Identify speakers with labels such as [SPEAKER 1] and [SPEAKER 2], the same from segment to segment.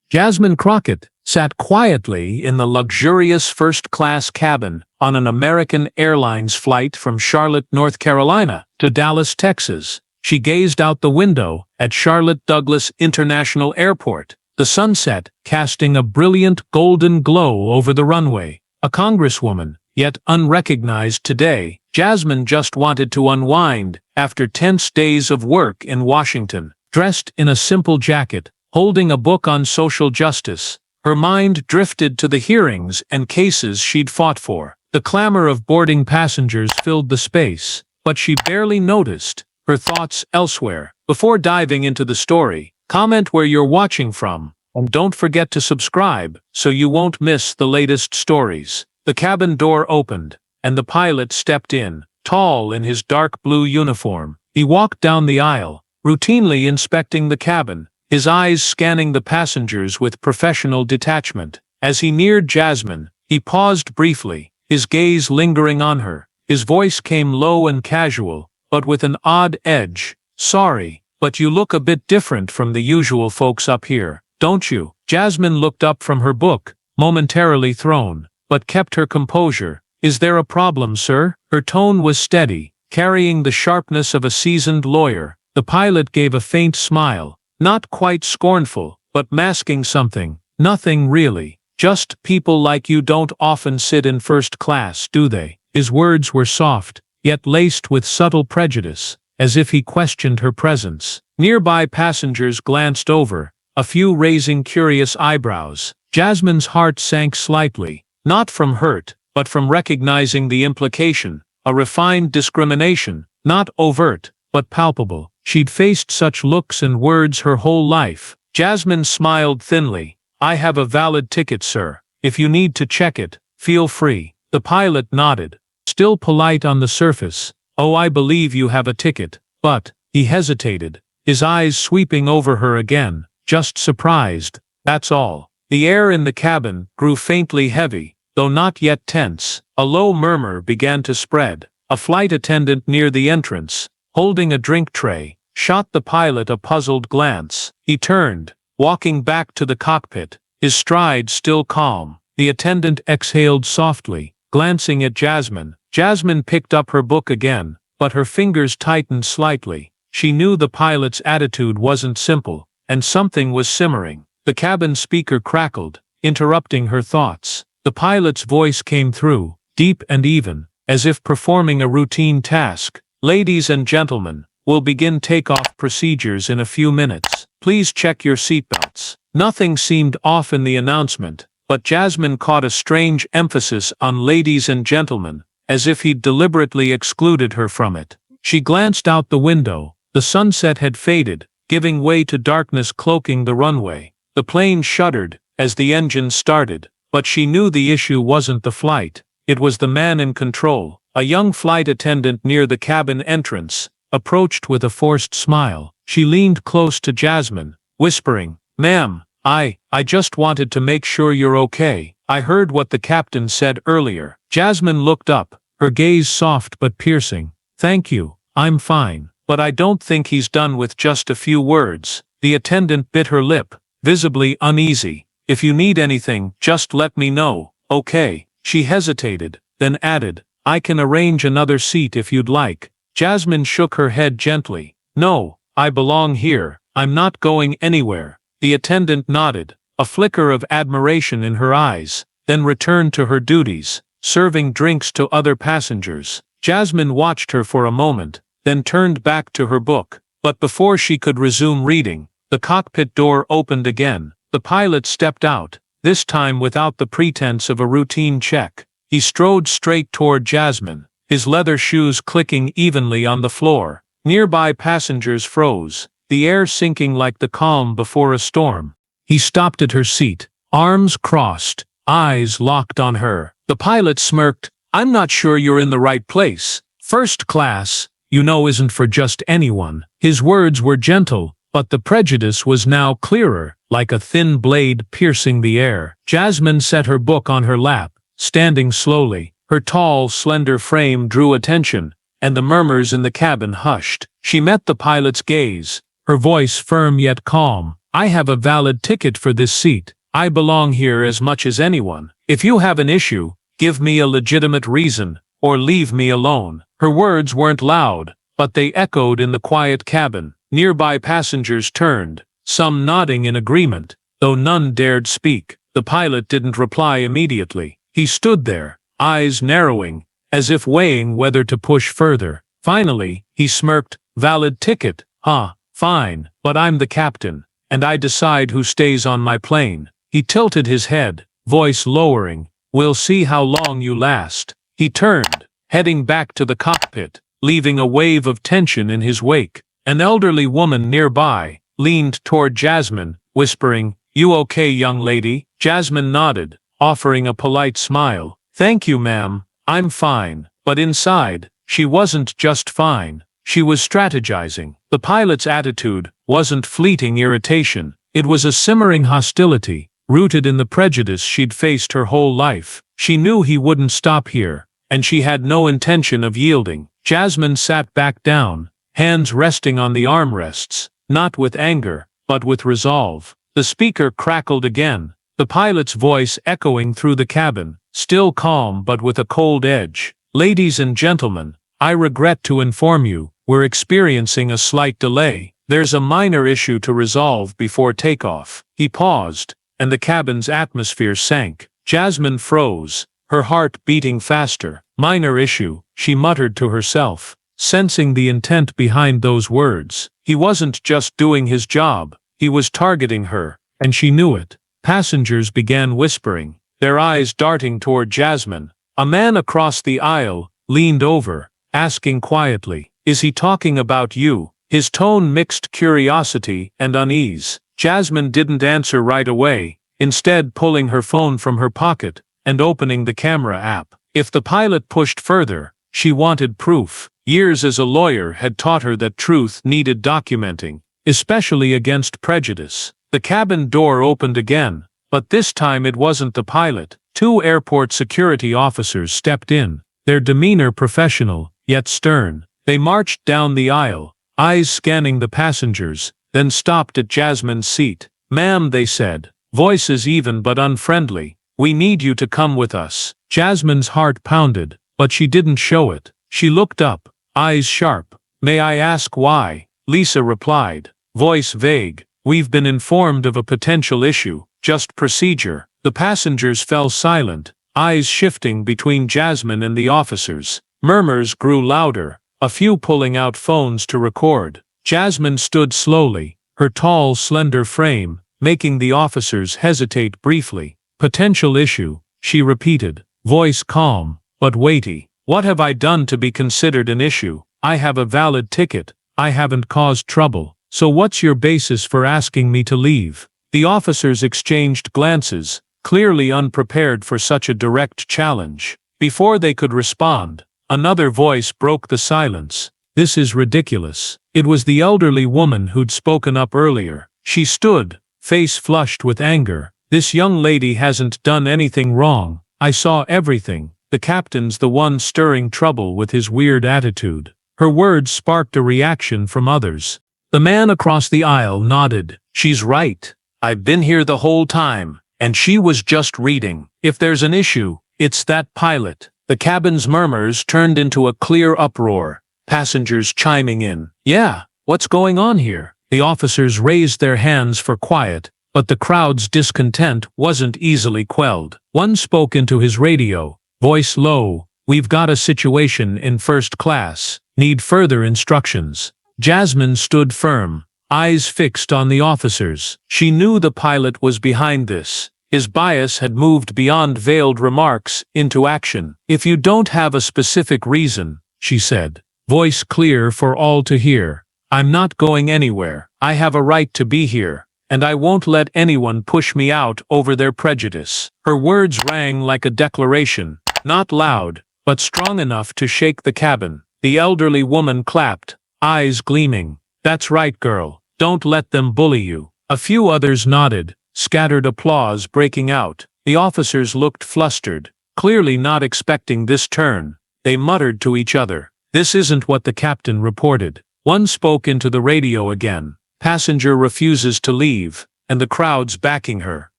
[SPEAKER 1] Jasmine Crockett sat quietly in the luxurious first-class cabin on an American Airlines flight from Charlotte, North Carolina to Dallas, Texas. She gazed out the window at Charlotte Douglas International Airport, the sunset casting a brilliant golden glow over the runway. A congresswoman, yet unrecognized today, Jasmine just wanted to unwind after tense days of work in Washington. Dressed in a simple jacket, holding a book on social justice, her mind drifted to the hearings and cases she'd fought for. The clamor of boarding passengers filled the space, but she barely noticed, her thoughts elsewhere. Before diving into the story, comment where you're watching from, and don't forget to subscribe so you won't miss the latest stories. The cabin door opened, and the pilot stepped in, tall in his dark blue uniform. He walked down the aisle, routinely inspecting the cabin, his eyes scanning the passengers with professional detachment. As he neared Jasmine, he paused briefly, his gaze lingering on her. His voice came low and casual, but with an odd edge. "Sorry, but you look a bit different from the usual folks up here, don't you?" Jasmine looked up from her book, momentarily thrown, but kept her composure. "Is there a problem, sir?" Her tone was steady, carrying the sharpness of a seasoned lawyer. The pilot gave a faint smile, not quite scornful, but masking something. "Nothing really. Just people like you don't often sit in first class, do they?" His words were soft, yet laced with subtle prejudice, as if he questioned her presence. Nearby passengers glanced over, a few raising curious eyebrows. Jasmine's heart sank slightly, not from hurt, but from recognizing the implication, a refined discrimination, not overt, but palpable. She'd faced such looks and words her whole life. Jasmine smiled thinly. "I have a valid ticket, sir. If you need to check it, feel free." The pilot nodded, still polite on the surface. "Oh, I believe you have a ticket, but..." He hesitated, his eyes sweeping over her again, just surprised, that's all. The air in the cabin grew faintly heavy, though not yet tense. A low murmur began to spread. A flight attendant near the entrance, holding a drink tray, shot the pilot a puzzled glance. He turned, walking back to the cockpit, his stride still calm. The attendant exhaled softly, glancing at Jasmine. Jasmine picked up her book again, but her fingers tightened slightly. She knew the pilot's attitude wasn't simple, and something was simmering. The cabin speaker crackled, interrupting her thoughts. The pilot's voice came through, deep and even, as if performing a routine task. "Ladies and gentlemen, we'll begin takeoff procedures in a few minutes. Please check your seatbelts." Nothing seemed off in the announcement, but Jasmine caught a strange emphasis on "ladies and gentlemen," as if he'd deliberately excluded her from it. She glanced out the window. The sunset had faded, giving way to darkness cloaking the runway. The plane shuddered as the engine started, but she knew the issue wasn't the flight. It was the man in control. A young flight attendant near the cabin entrance approached with a forced smile. She leaned close to Jasmine, whispering, "Ma'am, I just wanted to make sure you're okay. I heard what the captain said earlier." Jasmine looked up, her gaze soft but piercing. "Thank you, I'm fine, but I don't think he's done with just a few words." The attendant bit her lip, visibly uneasy. "If you need anything, just let me know, okay?" She hesitated, then added, "I can arrange another seat if you'd like." Jasmine shook her head gently. "No, I belong here. I'm not going anywhere." The attendant nodded, a flicker of admiration in her eyes, then returned to her duties, serving drinks to other passengers. Jasmine watched her for a moment, then turned back to her book. But before she could resume reading, the cockpit door opened again. The pilot stepped out, this time without the pretense of a routine check. He strode straight toward Jasmine, his leather shoes clicking evenly on the floor. Nearby passengers froze, the air sinking like the calm before a storm. He stopped at her seat, arms crossed, eyes locked on her. The pilot smirked. "I'm not sure you're in the right place. First class, you know, isn't for just anyone." His words were gentle, but the prejudice was now clearer, like a thin blade piercing the air. Jasmine set her book on her lap, standing slowly. Her tall, slender frame drew attention, and the murmurs in the cabin hushed. She met the pilot's gaze, her voice firm yet calm. I have a valid ticket for this seat. I belong here as much as anyone. If you have an issue, give me a legitimate reason, or leave me alone." Her words weren't loud, but they echoed in the quiet cabin. Nearby passengers turned, some nodding in agreement, though none dared speak. The pilot didn't reply immediately. He stood there, eyes narrowing, as if weighing whether to push further. Finally, he smirked. "Valid ticket, huh? Fine, but I'm the captain, and I decide who stays on my plane." He tilted his head, voice lowering. "We'll see how long you last." He turned, heading back to the cockpit, leaving a wave of tension in his wake. An elderly woman nearby leaned toward Jasmine, whispering, "You okay, young lady?" Jasmine nodded, offering a polite smile. "Thank you, ma'am, I'm fine." But inside, she wasn't just fine. She was strategizing. The pilot's attitude wasn't fleeting irritation. It was a simmering hostility, rooted in the prejudice she'd faced her whole life. She knew he wouldn't stop here, and she had no intention of yielding. Jasmine sat back down, hands resting on the armrests, not with anger, but with resolve. The speaker crackled again, the pilot's voice echoing through the cabin, still calm but with a cold edge. "Ladies and gentlemen, I regret to inform you, we're experiencing a slight delay. There's a minor issue to resolve before takeoff." He paused, and the cabin's atmosphere sank. Jasmine froze, her heart beating faster. "Minor issue," she muttered to herself, sensing the intent behind those words. He wasn't just doing his job, he was targeting her, and she knew it. Passengers began whispering, their eyes darting toward Jasmine. A man across the aisle leaned over, asking quietly, "Is he talking about you?" His tone mixed curiosity and unease. Jasmine didn't answer right away, instead pulling her phone from her pocket and opening the camera app. If the pilot pushed further, she wanted proof. Years as a lawyer had taught her that truth needed documenting, especially against prejudice. The cabin door opened again, but this time it wasn't the pilot. Two airport security officers stepped in, their demeanor professional, yet stern. They marched down the aisle, eyes scanning the passengers, then stopped at Jasmine's seat. "Ma'am," they said, voices even but unfriendly, "we need you to come with us." Jasmine's heart pounded, but she didn't show it. She looked up, eyes sharp. "May I ask why?" Lisa replied, voice vague. "We've been informed of a potential issue, just procedure." The passengers fell silent, eyes shifting between Jasmine and the officers. Murmurs grew louder, a few pulling out phones to record. Jasmine stood slowly, her tall, slender frame making the officers hesitate briefly. "Potential issue," she repeated, voice calm, but weighty. "What have I done to be considered an issue? I have a valid ticket, I haven't caused trouble, so what's your basis for asking me to leave?" The officers exchanged glances, clearly unprepared for such a direct challenge. Before they could respond, another voice broke the silence. "This is ridiculous." It was the elderly woman who'd spoken up earlier. She stood, face flushed with anger. "This young lady hasn't done anything wrong. I saw everything. The captain's the one stirring trouble with his weird attitude." Her words sparked a reaction from others. The man across the aisle nodded. "She's right. I've been here the whole time, and she was just reading. If there's an issue, it's that pilot." The cabin's murmurs turned into a clear uproar, passengers chiming in. "Yeah, what's going on here?" The officers raised their hands for quiet, but the crowd's discontent wasn't easily quelled. One spoke into his radio, voice low, "We've got a situation in first class. Need further instructions." Jasmine stood firm, eyes fixed on the officers. She knew the pilot was behind this. His bias had moved beyond veiled remarks into action. "If you don't have a specific reason," she said, voice clear for all to hear, "I'm not going anywhere. I have a right to be here, and I won't let anyone push me out over their prejudice." Her words rang like a declaration, not loud, but strong enough to shake the cabin. The elderly woman clapped, eyes gleaming. "That's right, girl. Don't let them bully you." A few others nodded, scattered applause breaking out. The officers looked flustered, clearly not expecting this turn. They muttered to each other, "This isn't what the captain reported." One spoke into the radio again. "Passenger refuses to leave. and the crowd's backing her.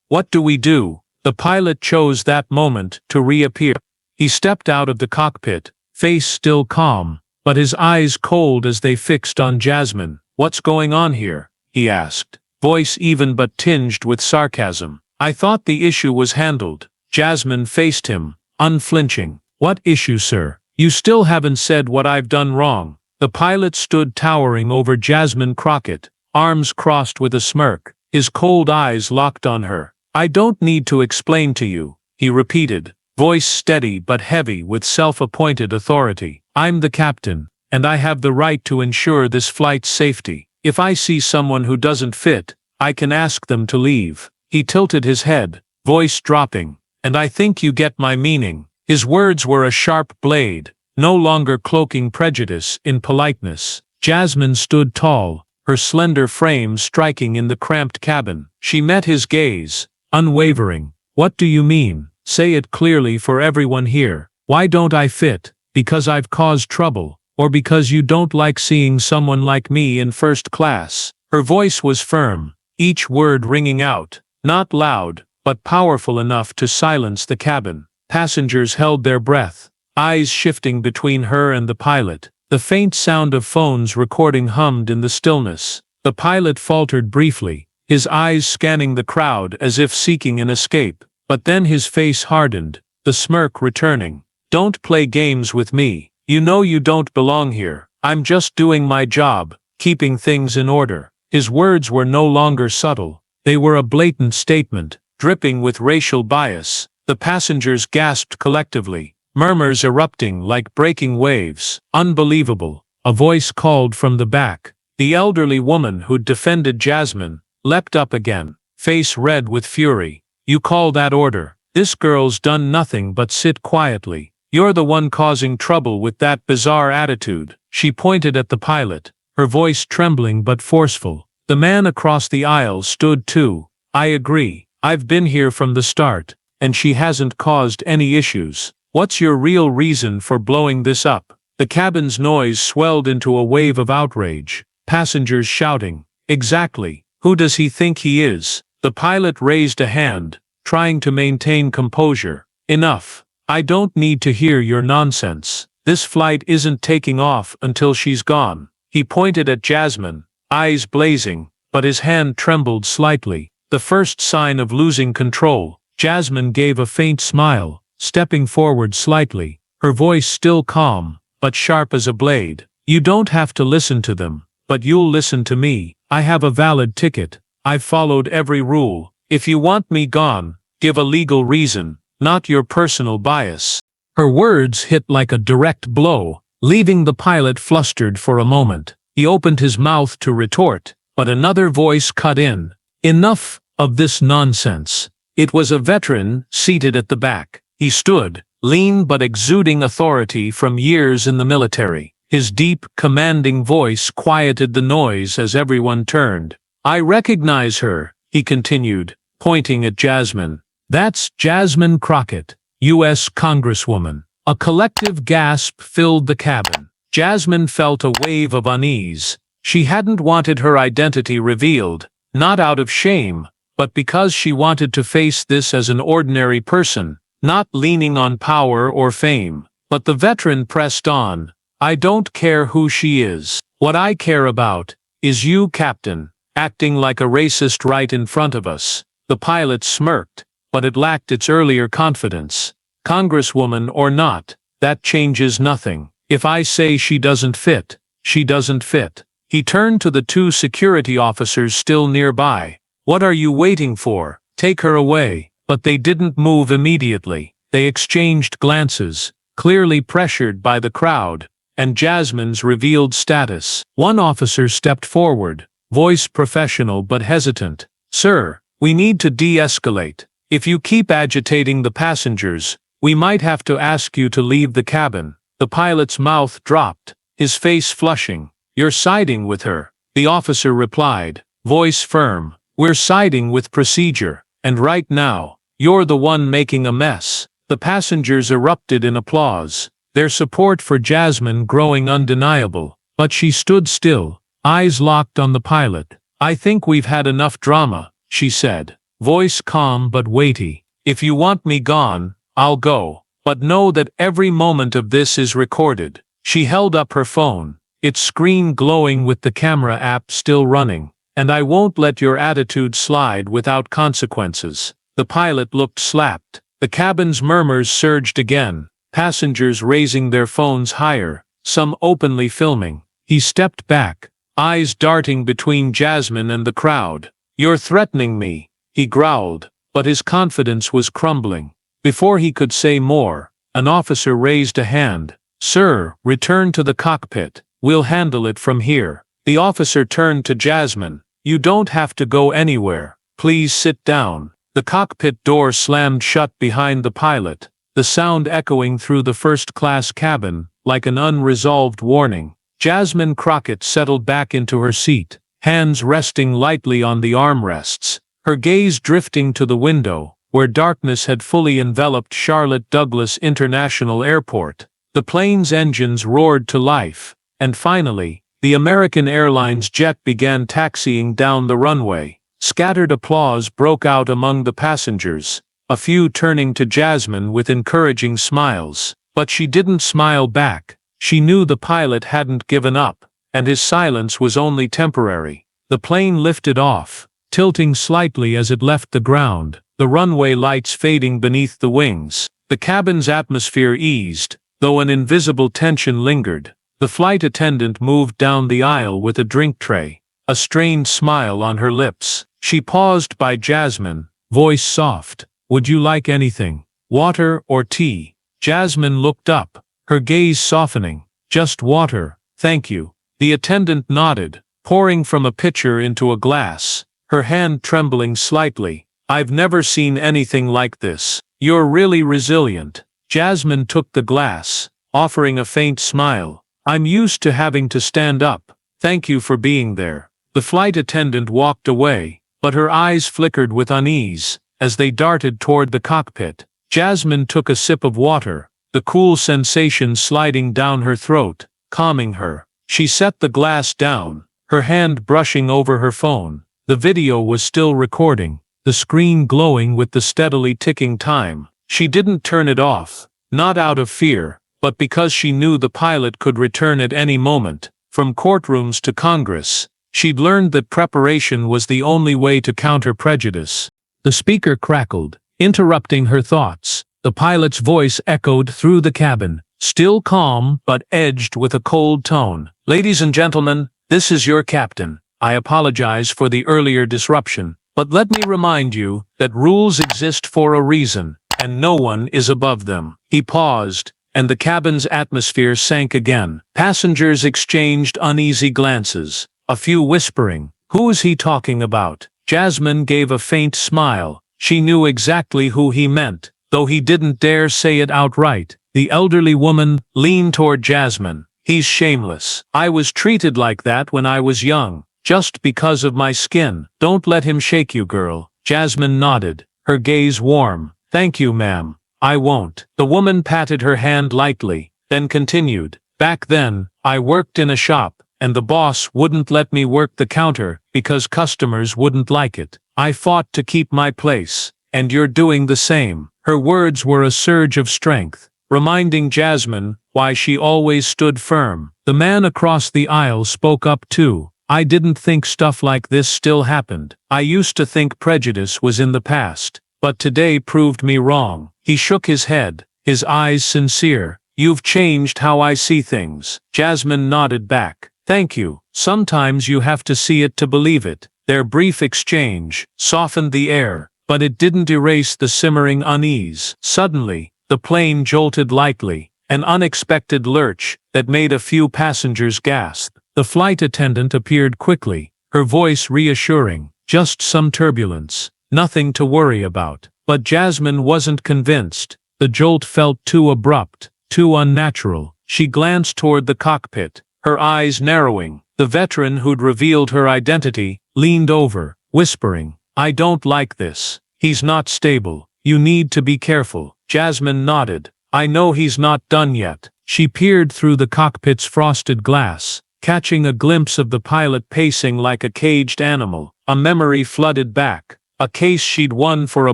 [SPEAKER 1] What do we do? The pilot chose that moment to reappear. He stepped out of the cockpit, face still calm, but his eyes cold as they fixed on Jasmine. What's going on here? He asked, voice even but tinged with sarcasm. I thought the issue was handled. Jasmine faced him, unflinching. What issue, sir? You still haven't said what I've done wrong. The pilot stood towering over Jasmine Crockett, arms crossed with a smirk, his cold eyes locked on her. I don't need to explain to you, he repeated, voice steady but heavy with self-appointed authority. I'm the captain, and I have the right to ensure this flight's safety. If I see someone who doesn't fit, I can ask them to leave. He tilted his head, voice dropping. And I think you get my meaning. His words were a sharp blade, no longer cloaking prejudice in politeness. Jasmine stood tall, her slender frame striking in the cramped cabin. She met his gaze, unwavering. What do you mean? Say it clearly for everyone here. Why don't I fit? Because I've caused trouble, or because you don't like seeing someone like me in first class? Her voice was firm, each word ringing out, not loud, but powerful enough to silence the cabin. Passengers held their breath, eyes shifting between her and the pilot. The faint sound of phones recording hummed in the stillness. The pilot faltered briefly, his eyes scanning the crowd as if seeking an escape. But then his face hardened, the smirk returning. Don't play games with me. You know you don't belong here. I'm just doing my job, keeping things in order. His words were no longer subtle. They were a blatant statement, dripping with racial bias. The passengers gasped collectively, murmurs erupting like breaking waves. Unbelievable. A voice called from the back. The elderly woman who'd defended Jasmine leapt up again, face red with fury. You call that order? This girl's done nothing but sit quietly. You're the one causing trouble with that bizarre attitude. She pointed at the pilot, her voice trembling but forceful. The man across the aisle stood too. I agree. I've been here from the start, and she hasn't caused any issues. What's your real reason for blowing this up? The cabin's noise swelled into a wave of outrage, passengers shouting. Exactly. Who does he think he is? The pilot raised a hand, trying to maintain composure. Enough. I don't need to hear your nonsense. This flight isn't taking off until she's gone. He pointed at Jasmine, eyes blazing, but his hand trembled slightly. The first sign of losing control. Jasmine gave a faint smile, stepping forward slightly, her voice still calm, but sharp as a blade. You don't have to listen to them, but you'll listen to me. I have a valid ticket. I've followed every rule. If you want me gone, give a legal reason, not your personal bias. Her words hit like a direct blow, leaving the pilot flustered for a moment. He opened his mouth to retort, but another voice cut in. Enough of this nonsense. It was a veteran seated at the back. He stood, lean but exuding authority from years in the military. His deep, commanding voice quieted the noise as everyone turned. I recognize her, he continued, pointing at Jasmine. That's Jasmine Crockett, U.S. Congresswoman. A collective gasp filled the cabin. Jasmine felt a wave of unease. She hadn't wanted her identity revealed, not out of shame, but because she wanted to face this as an ordinary person, not leaning on power or fame. But the veteran pressed on. I don't care who she is. What I care about is you, Captain, acting like a racist right in front of us. The pilot smirked, but it lacked its earlier confidence. Congresswoman or not, that changes nothing. If I say she doesn't fit, she doesn't fit. He turned to the two security officers still nearby. What are you waiting for? Take her away. But they didn't move immediately. They exchanged glances, clearly pressured by the crowd, and Jasmine's revealed status. One officer stepped forward, voice professional but hesitant. Sir, we need to de-escalate. If you keep agitating the passengers, we might have to ask you to leave the cabin. The pilot's mouth dropped, his face flushing. You're siding with her, the officer replied, voice firm. We're siding with procedure, and right now, you're the one making a mess. The passengers erupted in applause, their support for Jasmine growing undeniable, but she stood still, eyes locked on the pilot. I think we've had enough drama, she said, voice calm but weighty. If you want me gone, I'll go. But know that every moment of this is recorded. She held up her phone, its screen glowing with the camera app still running. And I won't let your attitude slide without consequences. The pilot looked slapped. The cabin's murmurs surged again, passengers raising their phones higher, some openly filming. He stepped back, eyes darting between Jasmine and the crowd. You're threatening me, he growled, but his confidence was crumbling. Before he could say more, an officer raised a hand. Sir, return to the cockpit. We'll handle it from here. The officer turned to Jasmine. You don't have to go anywhere. Please sit down. The cockpit door slammed shut behind the pilot, the sound echoing through the first-class cabin like an unresolved warning. Jasmine Crockett settled back into her seat, hands resting lightly on the armrests, her gaze drifting to the window, where darkness had fully enveloped Charlotte Douglas International Airport. The plane's engines roared to life, and finally, the American Airlines jet began taxiing down the runway. Scattered applause broke out among the passengers, a few turning to Jasmine with encouraging smiles. But she didn't smile back. She knew the pilot hadn't given up, and his silence was only temporary. The plane lifted off, tilting slightly as it left the ground, the runway lights fading beneath the wings. The cabin's atmosphere eased, though an invisible tension lingered. The flight attendant moved down the aisle with a drink tray, a strained smile on her lips. She paused by Jasmine, voice soft. Would you like anything? Water or tea? Jasmine looked up, her gaze softening. Just water, thank you. The attendant nodded, pouring from a pitcher into a glass, her hand trembling slightly. I've never seen anything like this. You're really resilient. Jasmine took the glass, offering a faint smile. I'm used to having to stand up. Thank you for being there. The flight attendant walked away, but her eyes flickered with unease as they darted toward the cockpit. Jasmine took a sip of water, the cool sensation sliding down her throat, calming her. She set the glass down, her hand brushing over her phone. The video was still recording, the screen glowing with the steadily ticking time. She didn't turn it off, not out of fear, but because she knew the pilot could return at any moment. From courtrooms to Congress, she'd learned that preparation was the only way to counter prejudice. The speaker crackled, interrupting her thoughts. The pilot's voice echoed through the cabin, still calm but edged with a cold tone. Ladies and gentlemen, this is your captain. I apologize for the earlier disruption, but let me remind you that rules exist for a reason, and no one is above them. He paused, and the cabin's atmosphere sank again. Passengers exchanged uneasy glances, a few whispering, "Who is he talking about?" Jasmine gave a faint smile. She knew exactly who he meant, though he didn't dare say it outright. The elderly woman leaned toward Jasmine. He's shameless. I was treated like that when I was young, just because of my skin. Don't let him shake you, girl. Jasmine nodded, her gaze warm. Thank you, ma'am. I won't. The woman patted her hand lightly, then continued. Back then, I worked in a shop, and the boss wouldn't let me work the counter because customers wouldn't like it. I fought to keep my place, and you're doing the same. Her words were a surge of strength, reminding Jasmine why she always stood firm. The man across the aisle spoke up too. I didn't think stuff like this still happened. I used to think prejudice was in the past, but today proved me wrong. He shook his head, his eyes sincere. You've changed how I see things. Jasmine nodded back. Thank you. Sometimes you have to see it to believe it. Their brief exchange softened the air, but it didn't erase the simmering unease. Suddenly, the plane jolted lightly, an unexpected lurch that made a few passengers gasp. The flight attendant appeared quickly, her voice reassuring. Just some turbulence, nothing to worry about. But Jasmine wasn't convinced. The jolt felt too abrupt, too unnatural. She glanced toward the cockpit, her eyes narrowing. The veteran who'd revealed her identity leaned over, whispering, I don't like this. He's not stable. You need to be careful. Jasmine nodded. I know he's not done yet. She peered through the cockpit's frosted glass, catching a glimpse of the pilot pacing like a caged animal. A memory flooded back. A case she'd won for a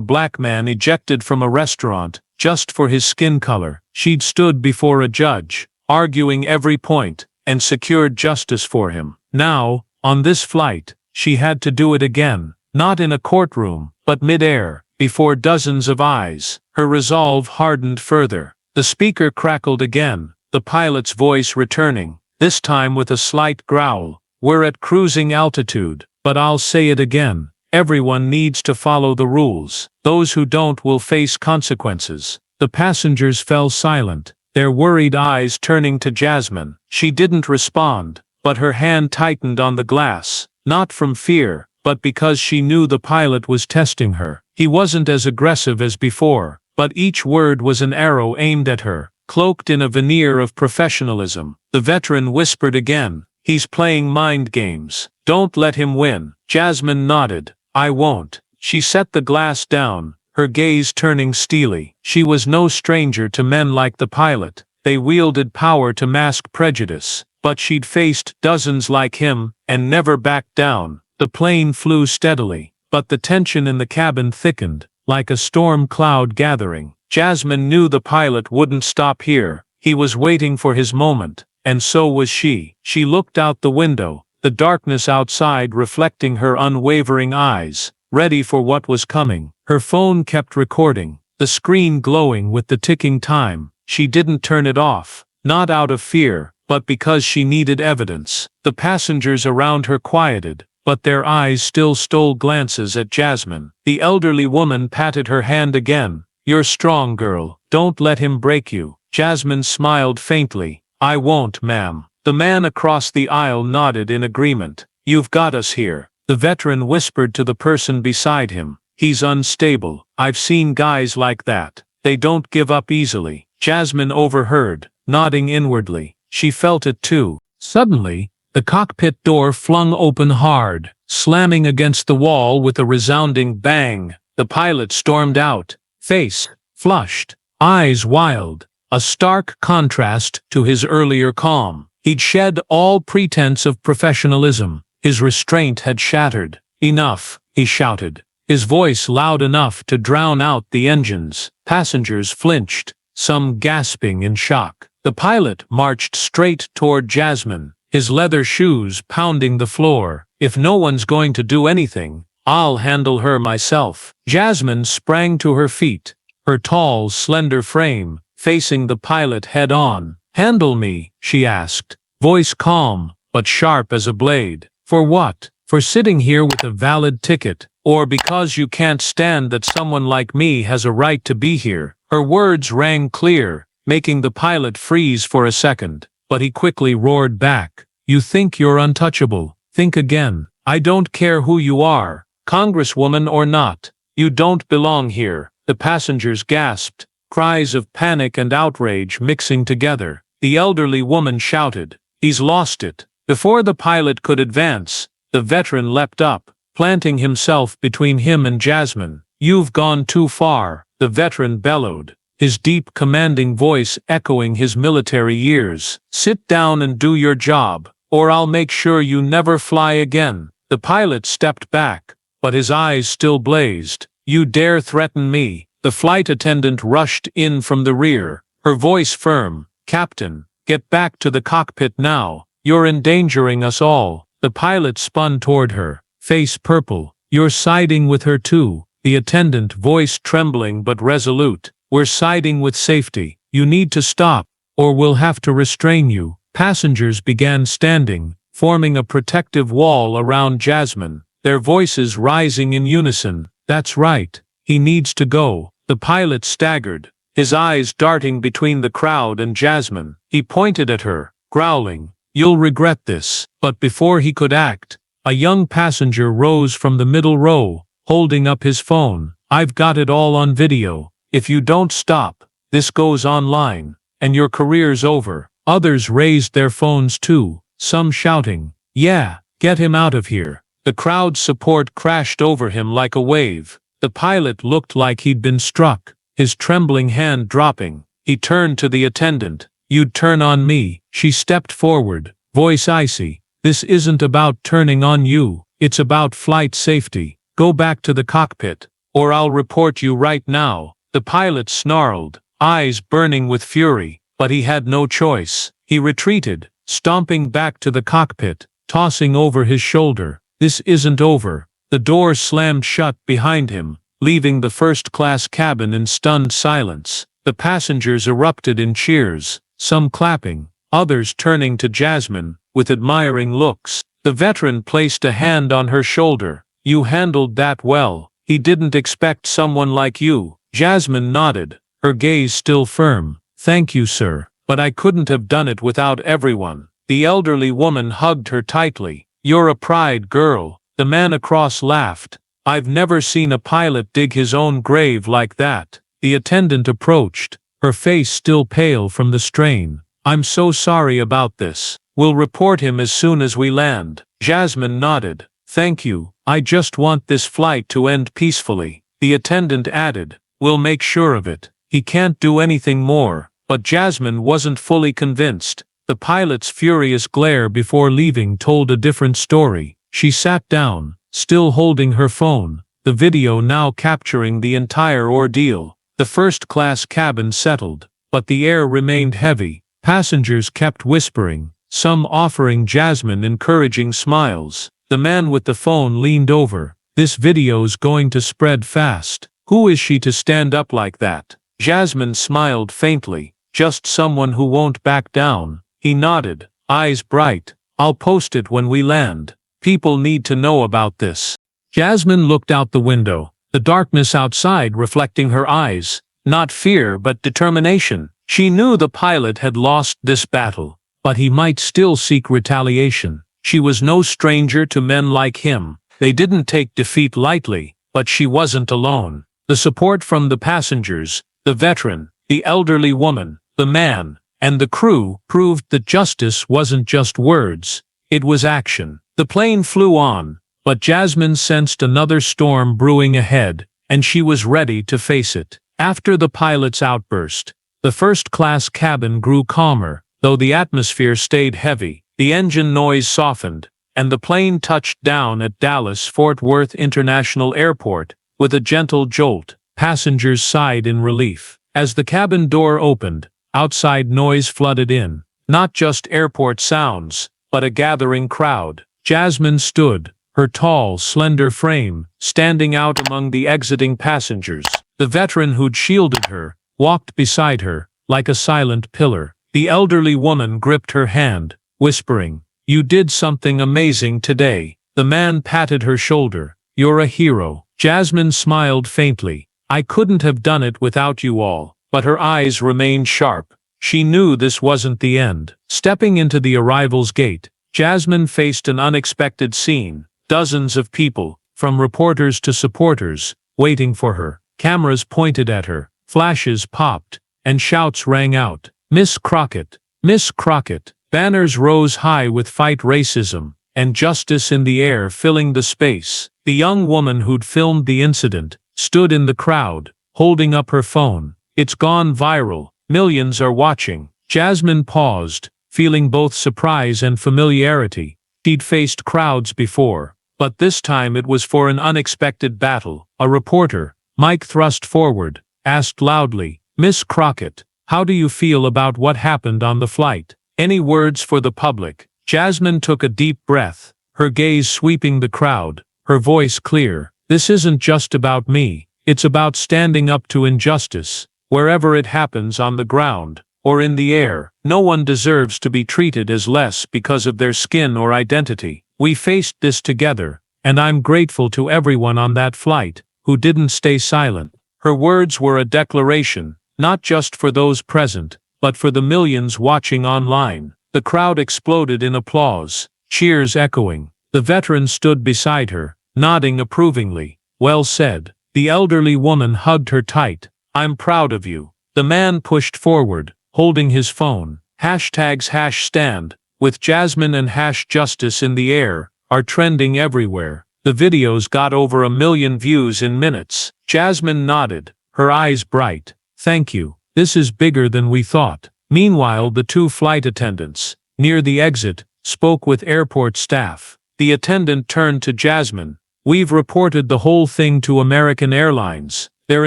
[SPEAKER 1] black man ejected from a restaurant, just for his skin color. She'd stood before a judge, arguing every point, and secured justice for him. Now, on this flight, she had to do it again, not in a courtroom, but mid-air, before dozens of eyes. Her resolve hardened further. The speaker crackled again, the pilot's voice returning, this time with a slight growl. We're at cruising altitude, but I'll say it again. Everyone needs to follow the rules. Those who don't will face consequences. The passengers fell silent, their worried eyes turning to Jasmine. She didn't respond, but her hand tightened on the glass, not from fear, but because she knew the pilot was testing her. He wasn't as aggressive as before, but each word was an arrow aimed at her, cloaked in a veneer of professionalism. The veteran whispered again, "He's playing mind games. Don't let him win." Jasmine nodded. "I won't." She set the glass down, her gaze turning steely. She was no stranger to men like the pilot. They wielded power to mask prejudice, but she'd faced dozens like him, and never backed down. The plane flew steadily, but the tension in the cabin thickened, like a storm cloud gathering. Jasmine knew the pilot wouldn't stop here. He was waiting for his moment, and so was she. She looked out the window, the darkness outside reflecting her unwavering eyes, ready for what was coming. Her phone kept recording, the screen glowing with the ticking time. She didn't turn it off, not out of fear, but because she needed evidence. The passengers around her quieted, but their eyes still stole glances at Jasmine. The elderly woman patted her hand again. "You're strong, girl. Don't let him break you." Jasmine smiled faintly. "I won't, ma'am." The man across the aisle nodded in agreement. "You've got us here." The veteran whispered to the person beside him. "He's unstable. I've seen guys like that. They don't give up easily." Jasmine overheard, nodding inwardly. She felt it too. Suddenly, the cockpit door flung open hard, slamming against the wall with a resounding bang. The pilot stormed out, face flushed, eyes wild, a stark contrast to his earlier calm. He'd shed all pretense of professionalism. His restraint had shattered. "Enough," he shouted, his voice loud enough to drown out the engines. Passengers flinched, some gasping in shock. The pilot marched straight toward Jasmine, his leather shoes pounding the floor. "If no one's going to do anything, I'll handle her myself." Jasmine sprang to her feet, her tall, slender frame facing the pilot head-on. "Handle me?" she asked, voice calm, but sharp as a blade. "For what? For sitting here with a valid ticket, or because you can't stand that someone like me has a right to be here?" Her words rang clear, making the pilot freeze for a second, but he quickly roared back. "You think you're untouchable? Think again. I don't care who you are, congresswoman or not. You don't belong here." The passengers gasped, cries of panic and outrage mixing together. The elderly woman shouted, "He's lost it." Before the pilot could advance, the veteran leapt up, planting himself between him and Jasmine. "You've gone too far," the veteran bellowed, his deep commanding voice echoing his military years. "Sit down and do your job, or I'll make sure you never fly again." The pilot stepped back, but his eyes still blazed. "You dare threaten me?" The flight attendant rushed in from the rear, her voice firm. "Captain, get back to the cockpit now. You're endangering us all." The pilot spun toward her, face purple. "You're siding with her too." The attendant, voice trembling but resolute. "We're siding with safety. You need to stop, or we'll have to restrain you." Passengers began standing, forming a protective wall around Jasmine, their voices rising in unison. "That's right. He needs to go." The pilot staggered, his eyes darting between the crowd and Jasmine. He pointed at her, growling, "You'll regret this." But before he could act, a young passenger rose from the middle row, holding up his phone. "I've got it all on video. If you don't stop, this goes online, and your career's over." Others raised their phones too, some shouting, "Yeah, get him out of here." The crowd's support crashed over him like a wave. The pilot looked like he'd been struck, his trembling hand dropping. He turned to the attendant. "You'd turn on me." She stepped forward, voice icy. "This isn't about turning on you, it's about flight safety." Go back to the cockpit, or I'll report you right now." The pilot snarled, eyes burning with fury, but he had no choice. He retreated, stomping back to the cockpit, tossing over his shoulder, "This isn't over." The door slammed shut behind him, leaving the first-class cabin in stunned silence. The passengers erupted in cheers, some clapping, others turning to Jasmine with admiring looks. The veteran placed a hand on her shoulder. "You handled that well. He didn't expect someone like you." Jasmine nodded, her gaze still firm. "Thank you, sir, but I couldn't have done it without everyone." The elderly woman hugged her tightly. "You're a pride girl." The man across laughed. "I've never seen a pilot dig his own grave like that." The attendant approached, her face still pale from the strain. "I'm so sorry about this. We'll report him as soon as we land." Jasmine nodded. "Thank you. I just want this flight to end peacefully." The attendant added, "We'll make sure of it. He can't do anything more." But Jasmine wasn't fully convinced. The pilot's furious glare before leaving told a different story. She sat down, still holding her phone, the video now capturing the entire ordeal. The first-class cabin settled, but the air remained heavy. Passengers kept whispering, some offering Jasmine encouraging smiles. The man with the phone leaned over. "This video's going to spread fast. Who is she to stand up like that?" Jasmine smiled faintly. "Just someone who won't back down." He nodded, eyes bright. "I'll post it when we land. People need to know about this." Jasmine looked out the window, the darkness outside reflecting her eyes. Not fear but determination. She knew the pilot had lost this battle, but he might still seek retaliation. She was no stranger to men like him. They didn't take defeat lightly, but she wasn't alone. The support from the passengers, the veteran, the elderly woman, the man, and the crew proved that justice wasn't just words, it was action. The plane flew on, but Jasmine sensed another storm brewing ahead, and she was ready to face it. After the pilot's outburst, the first-class cabin grew calmer, though the atmosphere stayed heavy. The engine noise softened, and the plane touched down at Dallas-Fort Worth International Airport with a gentle jolt. Passengers sighed in relief. As the cabin door opened, outside noise flooded in. Not just airport sounds, but a gathering crowd. Jasmine stood, her tall, slender frame standing out among the exiting passengers. The veteran who'd shielded her walked beside her, like a silent pillar. The elderly woman gripped her hand, whispering, "You did something amazing today." The man patted her shoulder. "You're a hero." Jasmine smiled faintly. "I couldn't have done it without you all." But her eyes remained sharp. She knew this wasn't the end. Stepping into the arrivals gate, Jasmine faced an unexpected scene. Dozens of people, from reporters to supporters, waiting for her. Cameras pointed at her, flashes popped, and shouts rang out. "Miss Crockett! Miss Crockett!" Banners rose high with "Fight Racism" and "Justice" in the air filling the space. The young woman who'd filmed the incident stood in the crowd, holding up her phone. "It's gone viral. Millions are watching." Jasmine paused, feeling both surprise and familiarity. She'd faced crowds before, but this time it was for an unexpected battle. A reporter, mic thrust forward, asked loudly, "Miss Crockett, how do you feel about what happened on the flight?" Any words for the public? Jasmine took a deep breath, her gaze sweeping the crowd, her voice clear. "This isn't just about me. It's about standing up to injustice, wherever it happens, on the ground or in the air. No one deserves to be treated as less because of their skin or identity. We faced this together, and I'm grateful to everyone on that flight who didn't stay silent." Her words were a declaration, not just for those present, but for the millions watching online. The crowd exploded in applause, cheers echoing. The veteran stood beside her, nodding approvingly. "Well said." The elderly woman hugged her tight. "I'm proud of you." The man pushed forward, holding his phone. #stand, with Jasmine and #justice in the air, are trending everywhere. The videos got over 1 million views in minutes. Jasmine nodded, her eyes bright. "Thank you. This is bigger than we thought." Meanwhile, the two flight attendants, near the exit, spoke with airport staff. The attendant turned to Jasmine. We've reported the whole thing to American Airlines. They're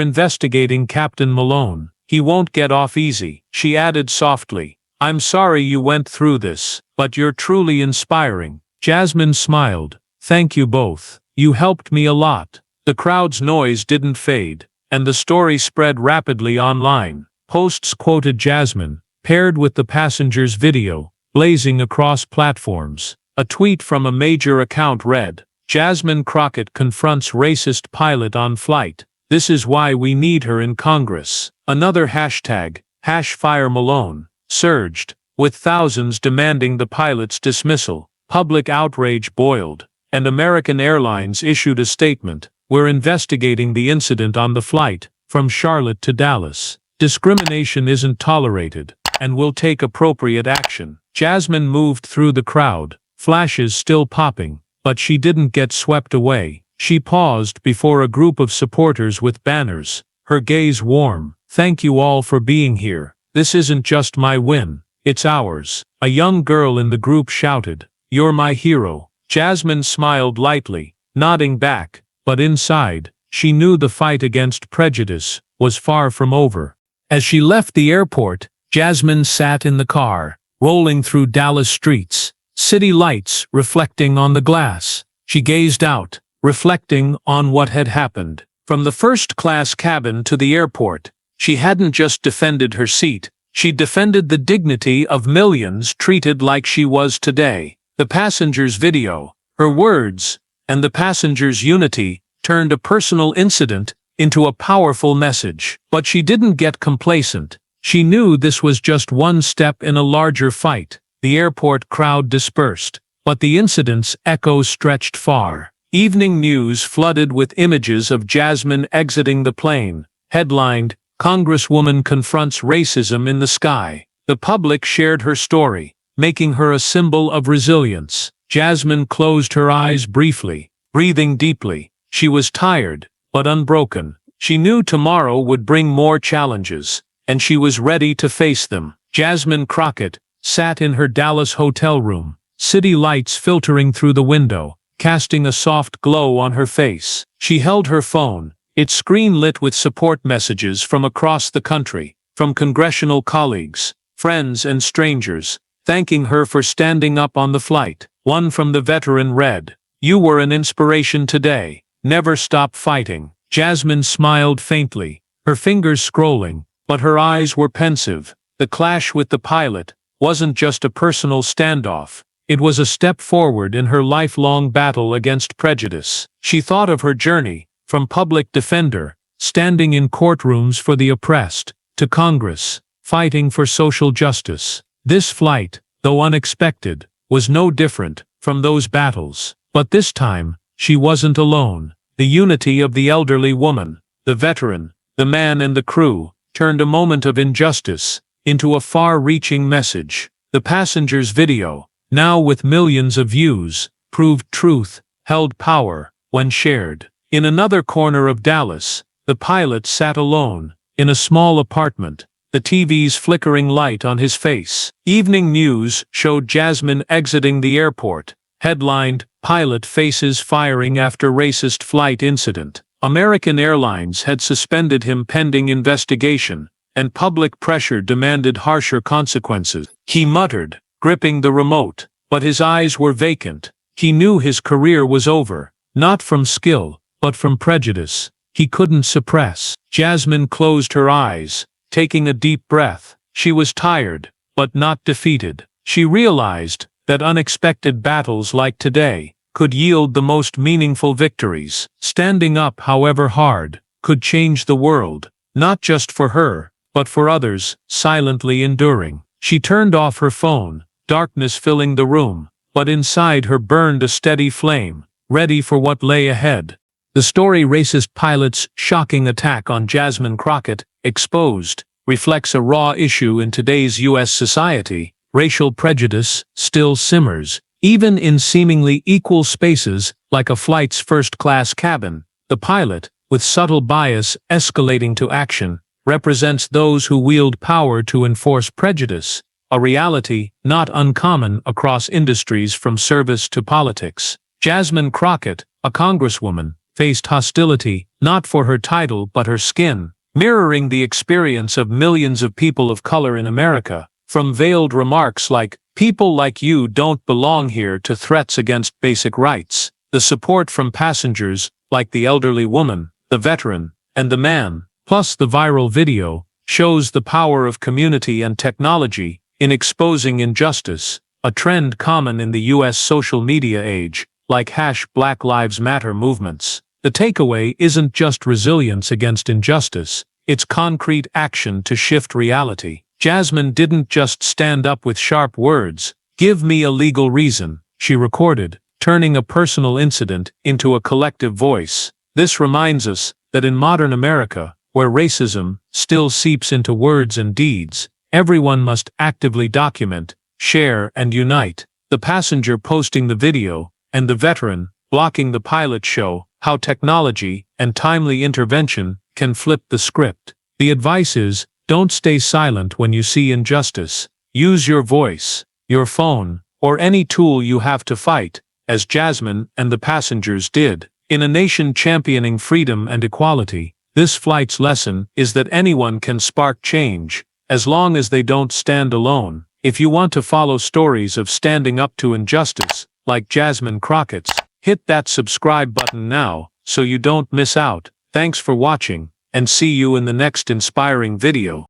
[SPEAKER 1] investigating Captain Malone. He won't get off easy." She added softly, "I'm sorry you went through this, but you're truly inspiring." Jasmine smiled. "Thank you both. You helped me a lot." The crowd's noise didn't fade, and the story spread rapidly online. Posts quoted Jasmine, paired with the passenger's video, blazing across platforms. A tweet from a major account read, "Jasmine Crockett confronts racist pilot on flight. This is why we need her in Congress." Another hashtag, #FireMalone, surged, with thousands demanding the pilot's dismissal. Public outrage boiled, and American Airlines issued a statement, "We're investigating the incident on the flight from Charlotte to Dallas. Discrimination isn't tolerated, and we'll take appropriate action." Jasmine moved through the crowd, flashes still popping, but she didn't get swept away. She paused before a group of supporters with banners, her gaze warm. "Thank you all for being here. This isn't just my win, it's ours." A young girl in the group shouted, "You're my hero." Jasmine smiled lightly, nodding back, but inside, she knew the fight against prejudice was far from over. As she left the airport, Jasmine sat in the car, rolling through Dallas streets, city lights reflecting on the glass. She gazed out, reflecting on what had happened. From the first-class cabin to the airport, she hadn't just defended her seat, she defended the dignity of millions treated like she was today. The passenger's video, her words, and the passenger's unity turned a personal incident into a powerful message. But she didn't get complacent. She knew this was just one step in a larger fight. The airport crowd dispersed, but the incident's echoes stretched far. Evening news flooded with images of Jasmine exiting the plane, headlined, "Congresswoman confronts racism in the sky." The public shared her story, making her a symbol of resilience. Jasmine closed her eyes briefly, breathing deeply. She was tired, but unbroken. She knew tomorrow would bring more challenges, and she was ready to face them. Jasmine Crockett sat in her Dallas hotel room, city lights filtering through the window, casting a soft glow on her face. She held her phone, its screen lit with support messages from across the country, from congressional colleagues, friends and strangers, thanking her for standing up on the flight. One from the veteran read, "You were an inspiration today. Never stop fighting." Jasmine smiled faintly, her fingers scrolling, but her eyes were pensive. The clash with the pilot wasn't just a personal standoff. It was a step forward in her lifelong battle against prejudice. She thought of her journey, from public defender, standing in courtrooms for the oppressed, to Congress, fighting for social justice. This flight, though unexpected, was no different from those battles. But this time, she wasn't alone. The unity of the elderly woman, the veteran, the man and the crew, turned a moment of injustice into a far-reaching message. The passenger's video, now with millions of views, proved truth held power when shared. In another corner of Dallas, the pilot sat alone, in a small apartment, the TV's flickering light on his face. Evening news showed Jasmine exiting the airport, headlined, "Pilot faces firing after racist flight incident." American Airlines had suspended him pending investigation, and public pressure demanded harsher consequences. He muttered, gripping the remote, but his eyes were vacant. He knew his career was over, not from skill, but from prejudice he couldn't suppress. Jasmine closed her eyes, taking a deep breath. She was tired, but not defeated. She realized that unexpected battles like today could yield the most meaningful victories. Standing up, however hard, could change the world, not just for her, but for others, silently enduring. She turned off her phone, darkness filling the room, but inside her burned a steady flame, ready for what lay ahead. The story racist pilot's shocking attack on Jasmine Crockett, exposed, reflects a raw issue in today's U.S. society. Racial prejudice still simmers, even in seemingly equal spaces like a flight's first-class cabin. The pilot, with subtle bias escalating to action, represents those who wield power to enforce prejudice, a reality not uncommon across industries from service to politics. Jasmine Crockett, a congresswoman, faced hostility not for her title but her skin, mirroring the experience of millions of people of color in America, from veiled remarks like, "People like you don't belong here," to threats against basic rights. The support from passengers, like the elderly woman, the veteran, and the man, plus the viral video, shows the power of community and technology in exposing injustice, a trend common in the US social media age, like #Black Lives Matter movements. The takeaway isn't just resilience against injustice, it's concrete action to shift reality. Jasmine didn't just stand up with sharp words, "Give me a legal reason," she recorded, turning a personal incident into a collective voice. This reminds us that in modern America, where racism still seeps into words and deeds, everyone must actively document, share, and unite. The passenger posting the video, and the veteran blocking the pilot show how technology and timely intervention can flip the script. The advice is, don't stay silent when you see injustice. Use your voice, your phone, or any tool you have to fight, as Jasmine and the passengers did. In a nation championing freedom and equality, this flight's lesson is that anyone can spark change, as long as they don't stand alone. If you want to follow stories of standing up to injustice, like Jasmine Crockett's, hit that subscribe button now, so you don't miss out. Thanks for watching, and see you in the next inspiring video.